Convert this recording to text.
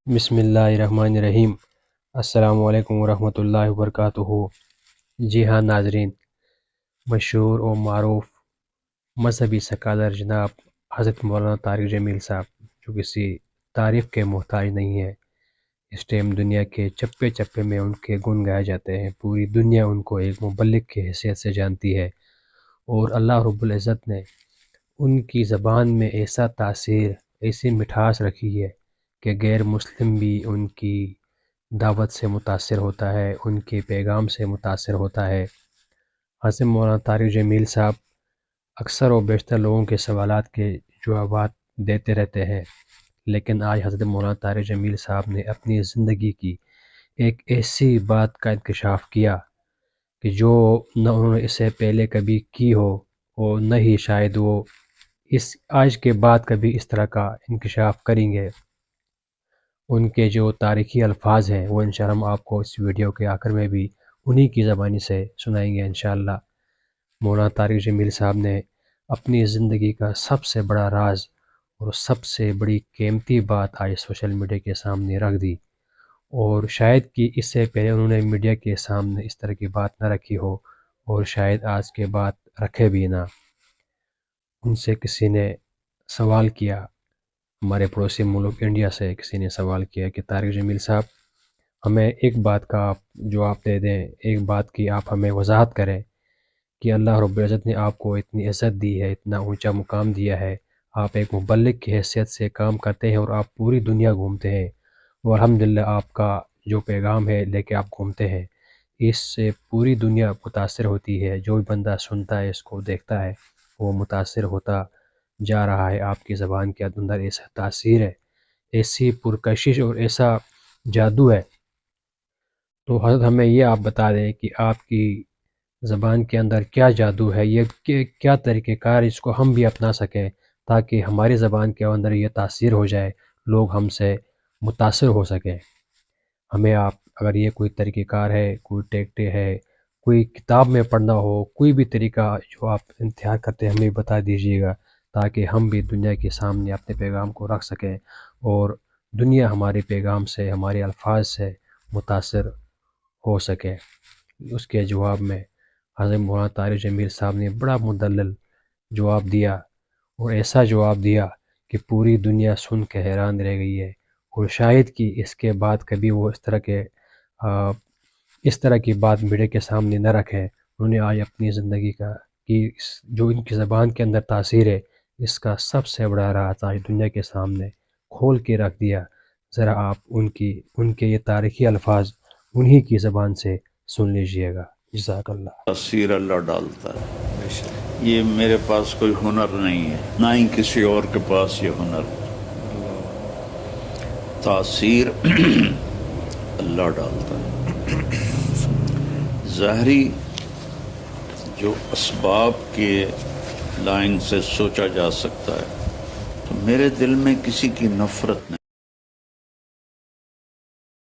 بسم اللہ الرحمن الرحیم۔ السلام علیکم ورحمۃ اللہ وبرکاتہ۔ جی ہاں ناظرین، مشہور و معروف مذہبی سکالر جناب حضرت مولانا طارق جمیل صاحب، جو کسی تعریف کے محتاج نہیں ہے، اس ٹائم دنیا کے چپے چپے میں ان کے گن گائے جاتے ہیں۔ پوری دنیا ان کو ایک مبلغ کی حیثیت سے جانتی ہے، اور اللہ رب العزت نے ان کی زبان میں ایسا تاثیر، ایسی مٹھاس رکھی ہے کہ غیر مسلم بھی ان کی دعوت سے متاثر ہوتا ہے، ان کے پیغام سے متاثر ہوتا ہے۔ حضرت مولانا طارق جمیل صاحب اکثر و بیشتر لوگوں کے سوالات کے جوابات دیتے رہتے ہیں، لیکن آج حضرت مولانا طارق جمیل صاحب نے اپنی زندگی کی ایک ایسی بات کا انکشاف کیا کہ جو نہ انہوں نے اس سے پہلے کبھی کی ہو، اور نہ ہی شاید وہ آج کے بعد کبھی اس طرح کا انکشاف کریں گے۔ ان کے جو تاریخی الفاظ ہیں وہ انشاءاللہ ہم آپ کو اس ویڈیو کے آخر میں بھی انہی کی زبانی سے سنائیں گے انشاءاللہ۔ مولانا طارق جمیل صاحب نے اپنی زندگی کا سب سے بڑا راز اور سب سے بڑی قیمتی بات آج سوشل میڈیا کے سامنے رکھ دی، اور شاید کہ اس سے پہلے انہوں نے میڈیا کے سامنے اس طرح کی بات نہ رکھی ہو، اور شاید آج کے بعد رکھے بھی نہ۔ ان سے کسی نے سوال کیا، ہمارے پڑوسی ملک انڈیا سے کسی نے سوال کیا کہ طارق جمیل صاحب، ہمیں ایک بات کا آپ جواب دے دیں، ایک بات کی آپ ہمیں وضاحت کریں کہ اللہ رب العزت نے آپ کو اتنی عزت دی ہے، اتنا اونچا مقام دیا ہے، آپ ایک مبلغ کی حیثیت سے کام کرتے ہیں اور آپ پوری دنیا گھومتے ہیں، اور الحمدللہ آپ کا جو پیغام ہے لے کے آپ گھومتے ہیں، اس سے پوری دنیا متاثر ہوتی ہے۔ جو بھی بندہ سنتا ہے، اس کو دیکھتا ہے، وہ متاثر ہوتا جا رہا ہے۔ آپ کی زبان کے اندر ایسا تاثیر ہے، ایسی پرکشش اور ایسا جادو ہے۔ تو حضرت ہمیں یہ آپ بتا دیں کہ آپ کی زبان کے اندر کیا جادو ہے، یہ کیا طریقہ کار اس کو ہم بھی اپنا سکیں تاکہ ہماری زبان کے اندر یہ تاثیر ہو جائے، لوگ ہم سے متاثر ہو سکیں۔ ہمیں آپ اگر یہ کوئی طریقہ کار ہے، کوئی ٹیکٹے ہے، کوئی کتاب میں پڑھنا ہو، کوئی بھی طریقہ جو آپ انتخاب کرتے ہیں ہمیں بتا دیجیے گا، تاکہ ہم بھی دنیا کے سامنے اپنے پیغام کو رکھ سکیں، اور دنیا ہمارے پیغام سے، ہمارے الفاظ سے متاثر ہو سکے۔ اس کے جواب میں حضرت مولانا طارق جمیل صاحب نے بڑا مدلل جواب دیا، اور ایسا جواب دیا کہ پوری دنیا سن کے حیران رہ گئی ہے، اور شاید کہ اس کے بعد کبھی وہ اس طرح کی بات میڈیا کے سامنے نہ رکھیں۔ انہوں نے آج اپنی زندگی کا کہ جو ان کی زبان کے اندر تاثیر ہے، اس کا سب سے بڑا راز آج دنیا کے سامنے کھول کے رکھ دیا۔ ذرا آپ ان کے یہ تاریخی الفاظ انہی کی زبان سے سن لیجئے گا۔ جزاک اللہ۔ تاثیر اللہ ڈالتا ہے، یہ میرے پاس کوئی ہنر نہیں ہے، نہ ہی کسی اور کے پاس یہ ہنر ہے۔ تاثیر اللہ ڈالتا ہے۔ ظاہری جو اسباب کے لائن سے سوچا جا سکتا ہے، تو میرے دل میں کسی کی نفرت نہیں۔